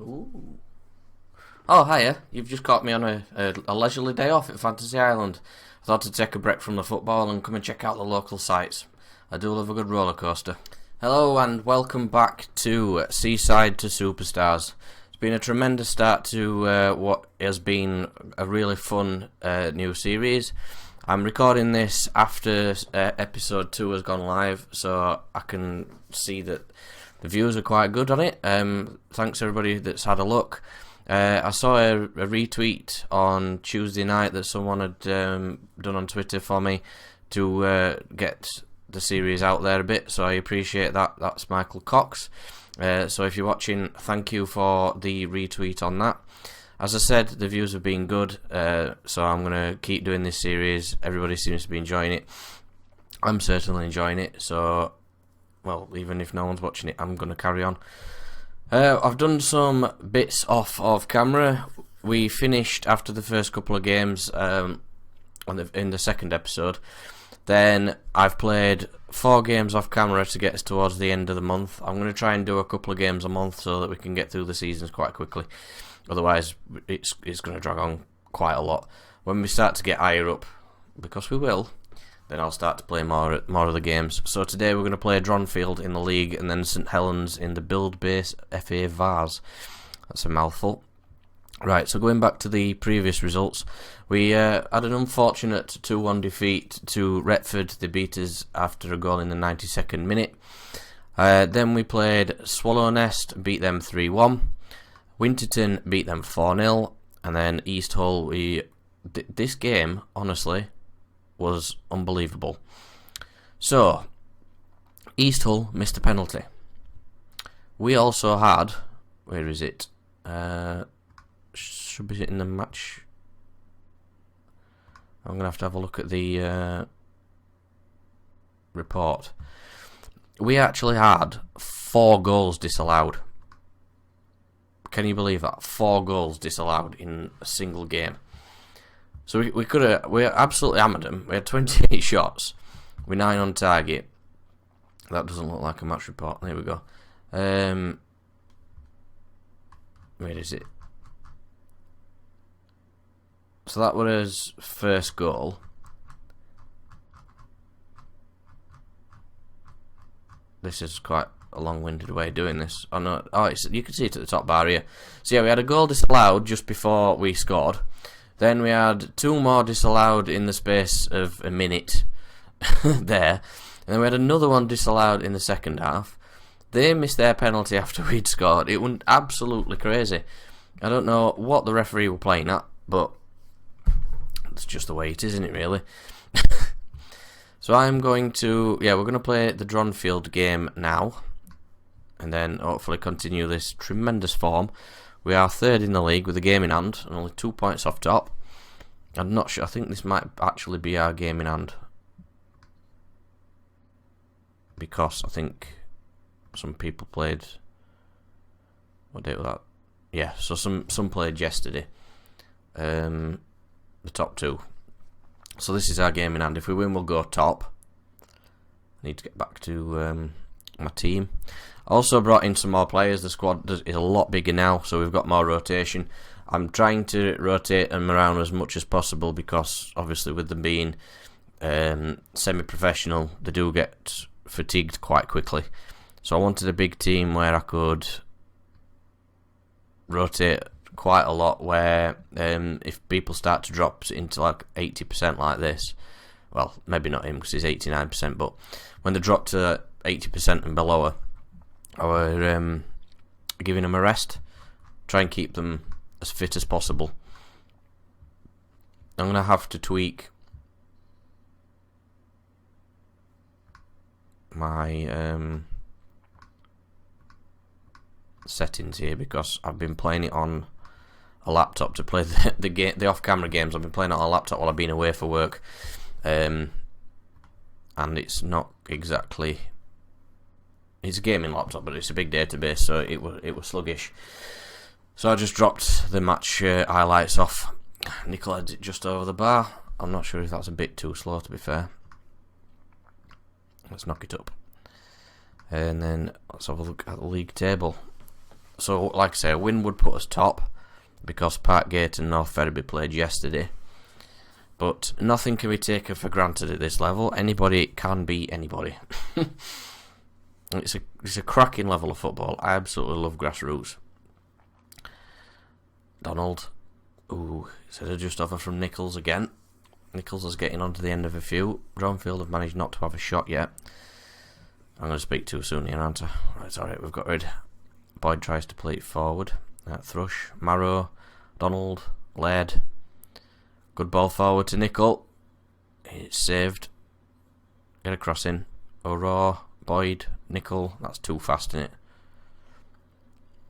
Ooh. Oh, hiya. You've just caught me on a leisurely day off at Fantasy Island. I thought I'd take a break from the football and come and check out the local sites. I do love a good roller coaster. Hello and welcome back to Seaside to Superstars. It's been a tremendous start to what has been a really fun new series. I'm recording this after episode 2 has gone live, so I can see that the views are quite good on it. Thanks everybody that's had a look. I saw a retweet on Tuesday night that someone had done on Twitter for me to get the series out there a bit, so I appreciate that. That's Michael Cox. So if you're watching, thank you for the retweet on that. As I said, the views have been good, so I'm going to keep doing this series. Everybody seems to be enjoying it. I'm certainly enjoying it, so, well, even if no one's watching it, I'm going to carry on. I've done some bits off of camera. We finished after the first couple of games in the second episode. Then I've played 4 games off camera to get us towards the end of the month. I'm going to try and do a couple of games a month so that we can get through the seasons quite quickly. Otherwise, it's going to drag on quite a lot. When we start to get higher up, because we will, then I'll start to play more of the games. So today we're going to play Dronfield in the league and then St Helens in the BUILDBASE FA VASE. That's a mouthful. Right, so going back to the previous results, we had an unfortunate 2-1 defeat to Retford. They beat us after a goal in the 92nd minute. Then we played Swallow Nest, beat them 3-1. Winterton beat them 4-0. And then East Hull, this game, honestly, was unbelievable. So, East Hull missed a penalty. We also had, where is it? Should be in the match. I'm going to have a look at the report. We actually had 4 goals disallowed. Can you believe that? 4 goals disallowed in a single game. So we absolutely hammered them. We had 28 shots. We're 9 on target. That doesn't look like a match report. There we go. Where is it? So that was his first goal. This is quite a long-winded way of doing this. Oh no! You can see it at the top bar here. So yeah, we had a goal disallowed just before we scored. Then we had 2 more disallowed in the space of a minute there. And then we had another one disallowed in the second half. They missed their penalty after we'd scored. It went absolutely crazy. I don't know what the referee were playing at, but it's just the way it is, isn't it, really? So I'm going to... Yeah, we're going to play the Dronfield game now. And then hopefully continue this tremendous form. We are 3rd in the league with a game in hand and only 2 points off top. I'm not sure. I think this might actually be our game in hand. Because I think some people played... What date was that? Yeah, so some played yesterday. The top 2. So this is our game in hand. If we win, we'll go top. I need to get back to my team. Also brought in some more players. The squad is a lot bigger now, so we've got more rotation. I'm trying to rotate them around as much as possible because obviously with them being semi-professional, they do get fatigued quite quickly. So I wanted a big team where I could rotate quite a lot, where if people start to drop into like 80% like this, well, maybe not him because he's 89%, but when they drop to 80% and below, or giving them a rest, try and keep them as fit as possible. I'm going to have to tweak my settings here because I've been playing it on a laptop to play the off-camera games. I've been playing it on a laptop while I've been away for work, and it's not exactly... It's a gaming laptop, but it's a big database, so it was sluggish. So I just dropped the match highlights off. Nicola had it just over the bar. I'm not sure if that's a bit too slow, to be fair. Let's knock it up. And then let's have a look at the league table. So, like I say, a win would put us top, because Parkgate and North Ferriby played yesterday. But nothing can be taken for granted at this level. Anybody can beat anybody. It's a cracking level of football. I absolutely love grassroots. Donald. Ooh, it's a just over from Nichols again. Nichols is getting on to the end of a few. Dronfield have managed not to have a shot yet. I'm going to speak too soon here, aren't I? Right, alright, we've got rid. Boyd tries to play it forward. Thrush, Marrow, Donald, Laird. Good ball forward to Nicol. It's saved. Get a cross in. O'Rourke, Boyd, Nicol. That's too fast, isn't it?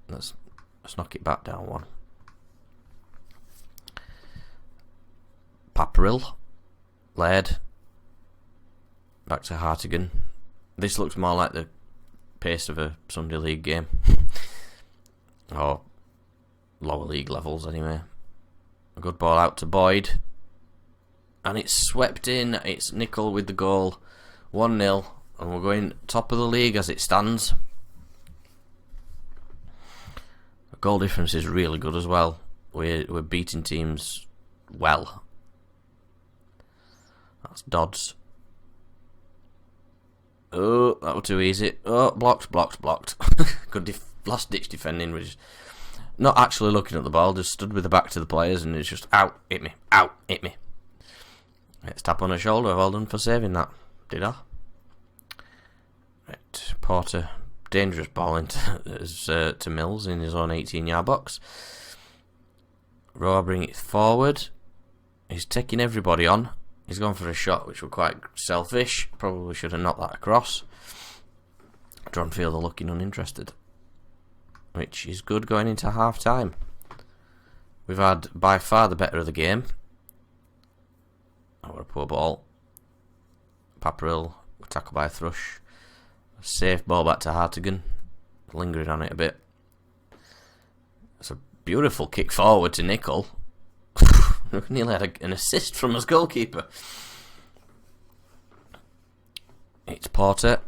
Let's knock it back down one. Paparil, Laird. Back to Hartigan. This looks more like the pace of a Sunday League game. Or lower league levels, anyway. A good ball out to Boyd. And it's swept in. It's Nicol with the goal. 1-0. And we're going top of the league as it stands. The goal difference is really good as well. We're beating teams well. That's Dodds. Oh, that was too easy. Oh, blocked. Good last ditch defending. We're just not actually looking at the ball, just stood with the back to the players and it's just out, hit me. Let's tap on the shoulder. Well done for saving that. Did I? Right, Porter, dangerous ball into to Mills in his own 18-yard box. Roa bring it forward. He's taking everybody on. He's gone for a shot, which was quite selfish. Probably should have knocked that across. Dronfield are looking uninterested, which is good going into half time. We've had by far the better of the game. Oh, what a poor ball. Paparil, tackled by Thrush. Safe ball back to Hartigan. Lingering on it a bit. It's a beautiful kick forward to Nicol. Nearly had an assist from his goalkeeper. It's Porter.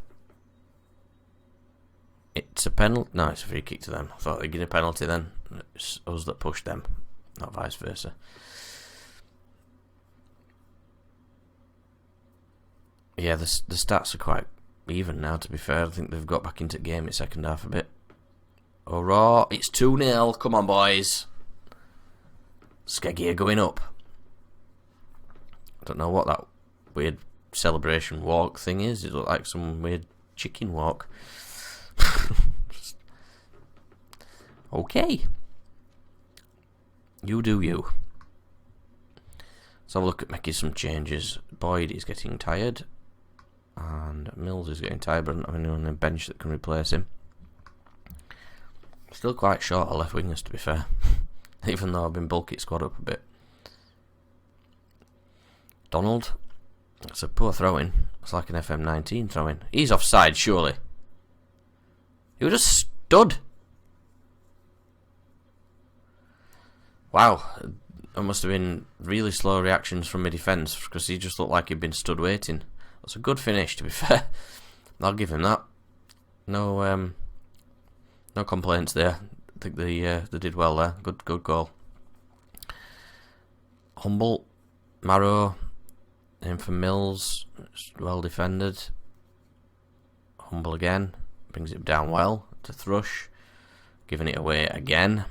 It's a penalty. No, it's a free kick to them. I thought they'd get a penalty then. It's us that pushed them, not vice versa. Yeah, the stats are quite even now, to be fair. I think they've got back into the game in second half a bit. O'Rourke, it's 2-0. Come on, boys. Skeggy are going up. I don't know what that weird celebration walk thing is. It looked like some weird chicken walk. Okay. You do you. Let's have a look at making some changes. Boyd is getting tired. And Mills is getting tired, but I don't have anyone on the bench that can replace him. Still quite short of left wingers, to be fair. Even though I've been bulking squad up a bit. Donald. It's a poor throw-in. It's like an FM19 throw-in. He's offside, surely. He was just stood. Wow. There must have been really slow reactions from my defence, because he just looked like he'd been stood waiting. That's a good finish, to be fair. I'll give him that. No complaints there. I think they did well there. Good goal. Humble, Marrow, in for Mills. It's well defended. Humble again, brings it down well to Thrush, giving it away again.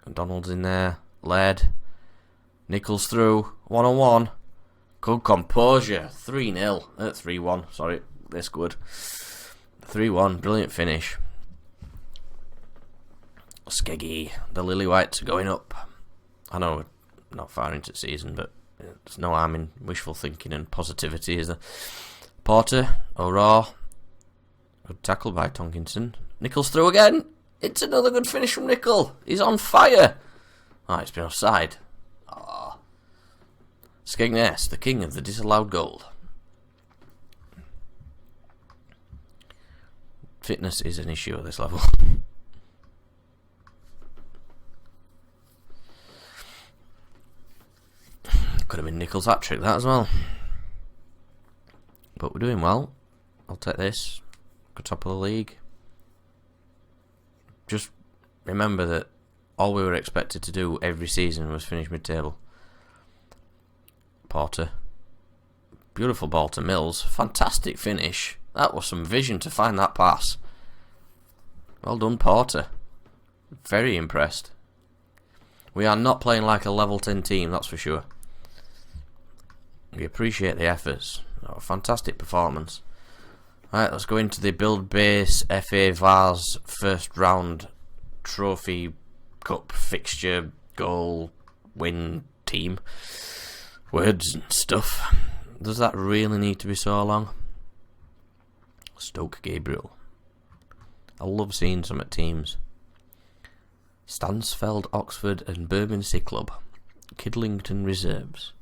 And Donald's in there. Laird, Nichols through, 1-on-1. Good composure. 3-0, 3-1. Sorry, this good. 3-1, brilliant finish. Skeggy, the Lily Whites are going up. I know we're not far into the season, but there's no harm in wishful thinking and positivity, is there? Porter, O'Rourke, good tackle by Tonkinson. Nichols through again. It's another good finish from Nicol. He's on fire. Oh, it's been offside. Oh. Skegness, the king of the disallowed goal. Fitness is an issue at this level. Could have been Nichols' hat-trick, that as well. But we're doing well. I'll take this. Good top of the league. Just remember that all we were expected to do every season was finish mid-table. Porter. Beautiful ball to Mills. Fantastic finish. That was some vision to find that pass. Well done, Porter. Very impressed. We are not playing like a level 10 team, that's for sure. We appreciate the efforts. Oh, fantastic performance. Right, let's go into the BUILDBASE FA VASE first round trophy cup fixture goal win team. Words and stuff. Does that really need to be so long? Stoke Gabriel. I love seeing some at teams. Stansfeld, Oxford and Bermondsey Club. Kidlington Reserves.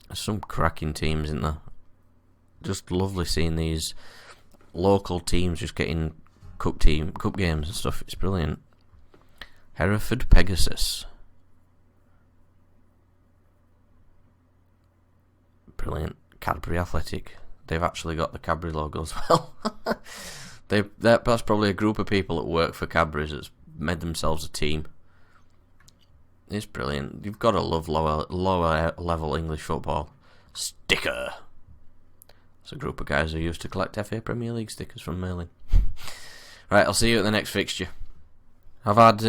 There's some cracking teams, isn't there? Just lovely seeing these local teams just getting cup games and stuff. It's brilliant. Hereford Pegasus. Brilliant. Cadbury Athletic. They've actually got the Cadbury logo as well. That's probably a group of people that work for Cadbury's that's made themselves a team. It's brilliant. You've got to love lower level English football. Sticker. It's a group of guys who used to collect FA Premier League stickers from Merlin. Right, I'll see you at the next fixture. I've had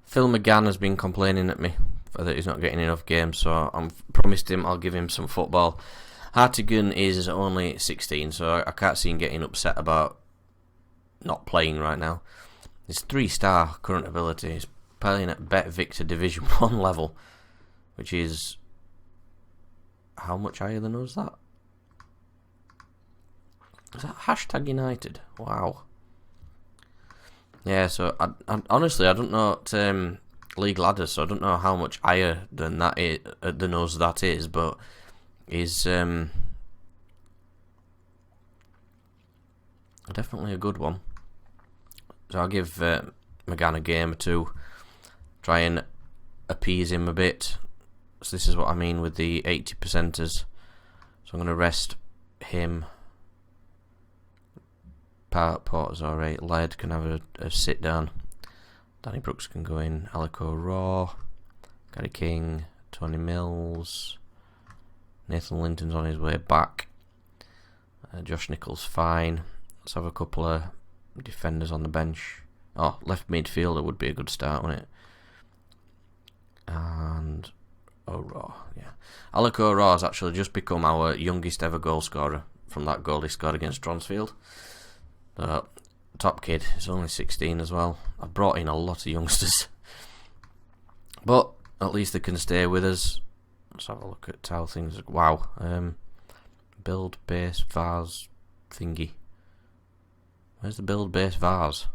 Phil McGann has been complaining at me that he's not getting enough games, so I've promised him I'll give him some football. Hartigan is only 16, so I can't see him getting upset about not playing right now. He's 3-star current ability. He's playing at Bet Victor Division 1 level, which is how much higher than us, that? Is that hashtag United? Wow. Yeah, so I honestly I don't know league ladder, so I don't know how much higher than that than us that is, but he's definitely a good one. So I'll give McGann a game or two, try and appease him a bit. So this is what I mean with the 80%ers. So I'm going to rest him. Porter's alright. Laird can have a sit down. Danny Brooks can go in. Alico Raw. Gary King. Tony Mills. Nathan Linton's on his way back. Josh Nichols fine. Let's have a couple of defenders on the bench. Oh, left midfielder would be a good start, wouldn't it? And Raw, yeah. Alico Raw has actually just become our youngest ever goal scorer from that goal he scored against Dronsfield. Top kid, he's only 16 as well. I've brought in a lot of youngsters, but at least they can stay with us. Let's have a look at how things. Wow, BUILDBASE VASE thingy. Where's the BUILDBASE VASE?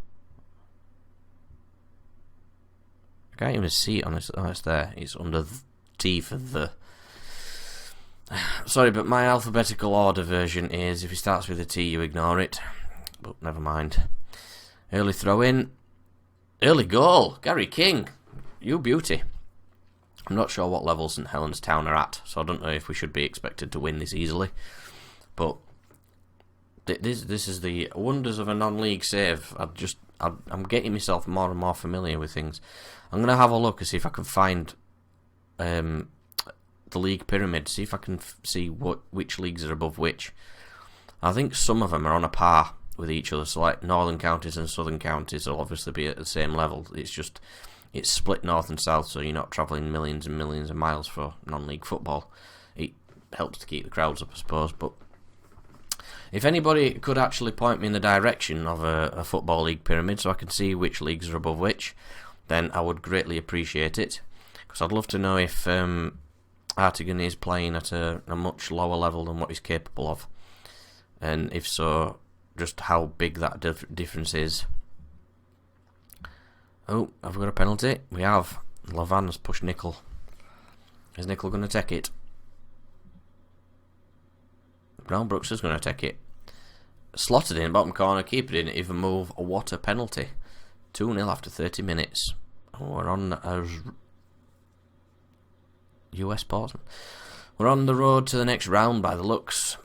I can't even see it on this. Oh, it's there. It's under T for the. Sorry, but my alphabetical order version is if it starts with a T, you ignore it. But never mind. Early throw in. Early goal. Gary King. You beauty. I'm not sure what level St Helens Town are at, so I don't know if we should be expected to win this easily. But this is the wonders of a non-league save. I'm getting myself more and more familiar with things. I'm going to have a look and see if I can find the league pyramid, see if I can see which leagues are above which. I think some of them are on a par with each other, so like northern counties and southern counties will obviously be at the same level. It's split north and south, so you're not travelling millions and millions of miles for non-league football. It helps to keep the crowds up, I suppose, but if anybody could actually point me in the direction of a football league pyramid so I can see which leagues are above which, then I would greatly appreciate it, because I'd love to know if Hartigan is playing at a much lower level than what he's capable of, and if so, just how big that difference is. Oh, have we got a penalty? We have. Lavan's pushed Nickel. Is Nickel going to take it? Brown Brooks is going to take it. Slotted in, bottom corner, keeper didn't even move. What a penalty. 2-0 after 30 minutes. We're on US Portsmouth. We're on the road to the next round by the looks.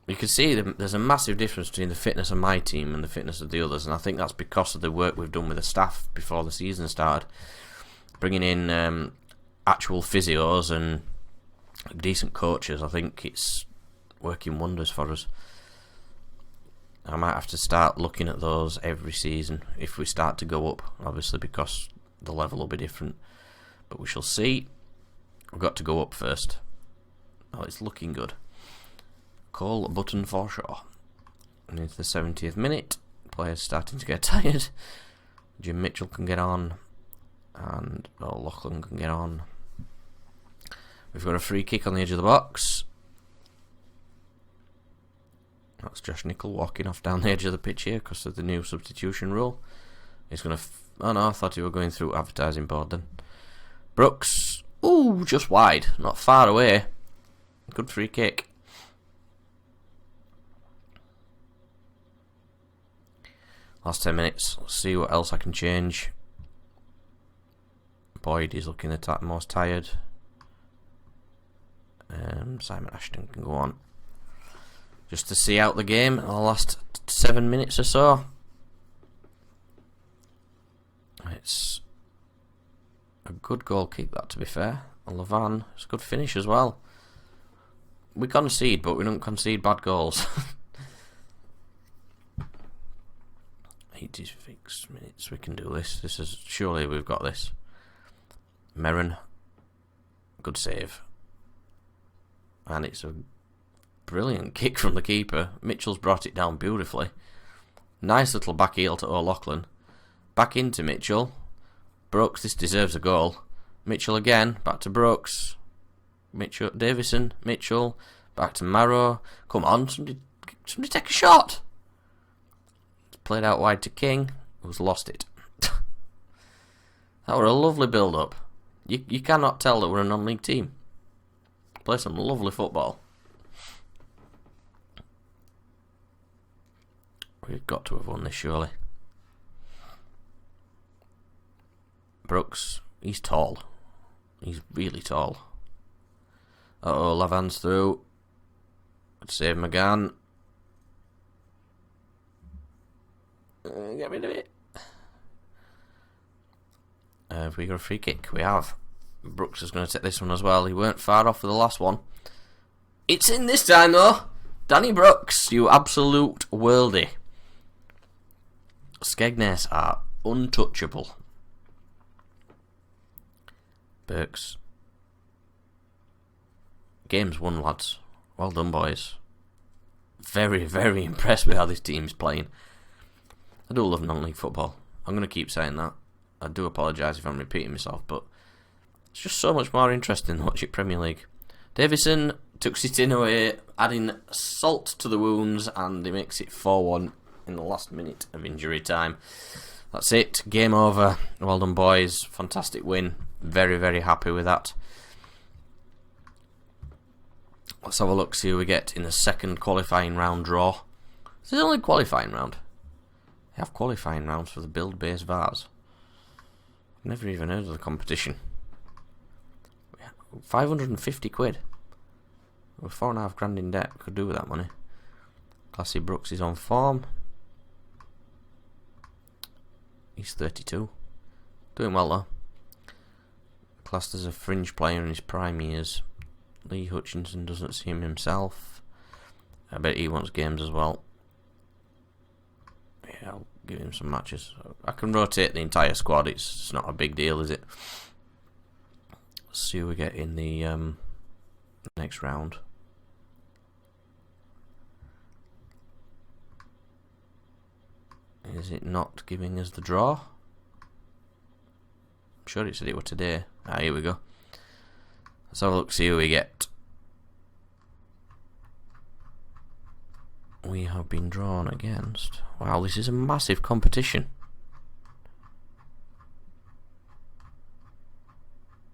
you can see there's a massive difference between the fitness of my team and the fitness of the others, and I think that's because of the work we've done with the staff before the season started, bringing in actual physios and decent coaches. I think it's working wonders for us. I might have to start looking at those every season if we start to go up, obviously, because the level will be different. But we shall see. We've got to go up first. Oh, it's looking good. Call button for sure. And into the 70th minute. Players starting to get tired. Jim Mitchell can get on. And Lachlan can get on. We've got a free kick on the edge of the box. That's Josh Nicol walking off down the edge of the pitch here because of the new substitution rule. He's going to... oh no, I thought he were going through advertising board then. Brooks. Ooh, just wide. Not far away. Good free kick. Last 10 minutes. Let's see what else I can change. Boyd is looking the most tired. Simon Ashton can go on. Just to see out the game in the last 7 minutes or so. It's a good goal kick, that, to be fair. And Levan, it's a good finish as well. We concede, but we don't concede bad goals. 86 minutes, we can do this. This is, surely we've got this. Merrin, good save. And it's a brilliant kick from the keeper. Mitchell's brought it down beautifully. Nice little back heel to O'Loughlin. Back into Mitchell. Brooks, this deserves a goal. Mitchell again, back to Brooks. Mitchell, Davison, Mitchell, back to Marrow. Come on, somebody take a shot. It's played out wide to King, who's lost it. That were a lovely build-up. You cannot tell that we're a non-league team. Play some lovely football. We've got to have won this, surely. Brooks, he's tall. He's really tall. Uh-oh, Lavan's through. Save McGann. Get rid of it. Have we got a free kick? We have. Brooks is going to take this one as well. He weren't far off for the last one. It's in this time, though. Danny Brooks, you absolute worldie. Skegness are untouchable. Burks. Game's won, lads. Well done, boys. Very, very impressed with how this team's playing. I do love non-league football. I'm going to keep saying that. I do apologise if I'm repeating myself, but it's just so much more interesting than watching Premier League. Davison took it in away, adding salt to the wounds, and he makes it 4-1 in the last minute of injury time. That's it. Game over. Well done, boys. Fantastic win. Very, very happy with that. Let's have a look, see who we get in the second qualifying round draw. This is only qualifying round. They have qualifying rounds for the BUILDBASE VASE. I've never even heard of the competition. 550 quid. We're 4.5 grand in debt. We could do with that money. Classy Brooks is on form. He's 32. Doing well though. Classed as a fringe player in his prime years. Lee Hutchinson doesn't see him himself. I bet he wants games as well. Yeah, I'll give him some matches. I can rotate the entire squad. It's not a big deal, is it? Let's see who we get in the next round. Is it not giving us the draw? I'm sure it said it was today. Ah, here we go. Let's have a look, see who we get. We have been drawn against... Wow, this is a massive competition.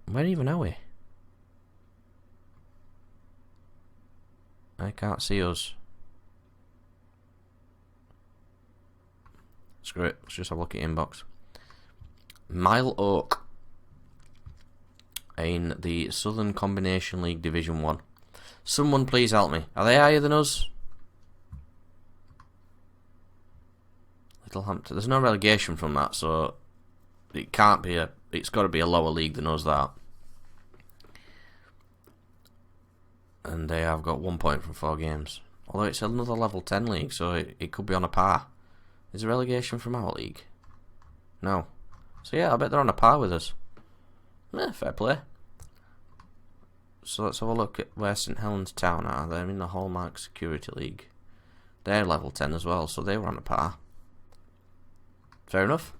Where even are we? I can't see us. Screw it, let's just have a look at inbox. Mile Oak in the Southern Combination League Division 1. Someone please help me. Are they higher than us? Littlehampton. There's no relegation from that, so it can't be it's got to be a lower league than us, that. And they have got 1 point from 4 games. Although it's another level 10 league, so it could be on a par. Is there relegation from our league? No. So yeah, I bet they're on a par with us. Fair play. So let's have a look at where St Helens Town are. They're in the Hallmark Security League. They're level 10 as well, so they were on a par. Fair enough.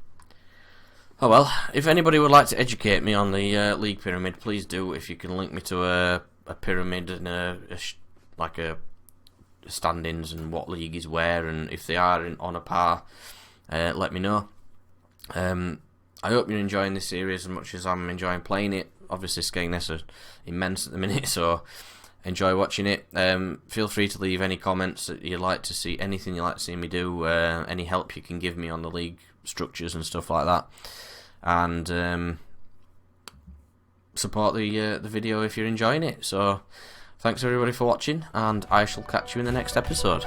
Oh well, if anybody would like to educate me on the league pyramid, please do. If you can link me to a pyramid and a standings and what league is where, and if they are on a par, let me know. I hope you're enjoying this series as much as I'm enjoying playing it. Obviously, Skegness are immense at the minute, so enjoy watching it. Feel free to leave any comments that you'd like to see, anything you'd like to see me do, any help you can give me on the league structures and stuff like that. And support the video if you're enjoying it. So thanks everybody for watching, and I shall catch you in the next episode.